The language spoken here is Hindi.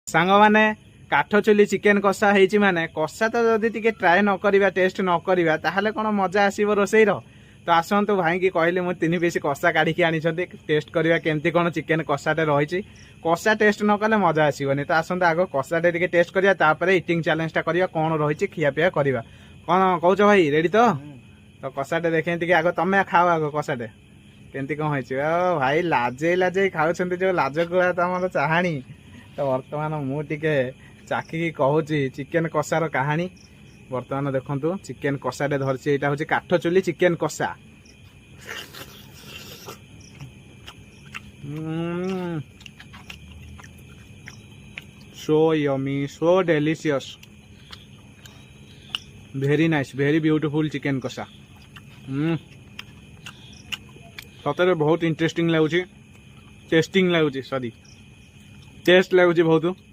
सांग माने काठ चुली चिकेन कषा होती माने कषा तो जदि टिके ट्राए न करिबा टेस्ट न करिबा ताहले कोन मजा आसीबो रोसेईर। तो आसतु भाई की कहली मुझे 3 पीस कषा काढ़ी आनी टेस्ट करवा केमती कौन चिकेन कषाटे रही कषा टेस्ट न कले मजा आसबनी। तो आसतु आग कषाटे टिके टेस्ट करिया तापर इटिंग चैलेंजटा करिया कौन रही खियापिया करवा कौन कौच भाई रेडी तो कषाटे देखे टे आग तमें खाओ आग कषाटे केमती कौन हो भाई लाजे लाजे खाऊ जो लाजकुला तुम चाहाणी। तो बर्तमान मुझे चाखिकी कहूँ चिकेन कषार कहानी। बर्तमान देखु चिकेन कषाटे धरसी यहाँ हूँ काठ चुली चिकेन कषा। So yummy so delicious very nice very beautiful chicken कषा। सतरे बहुत इंटरेस्टिंग लगुच टेस्टिंग लगुच सॉरी टेस्ट लगुच बहुत।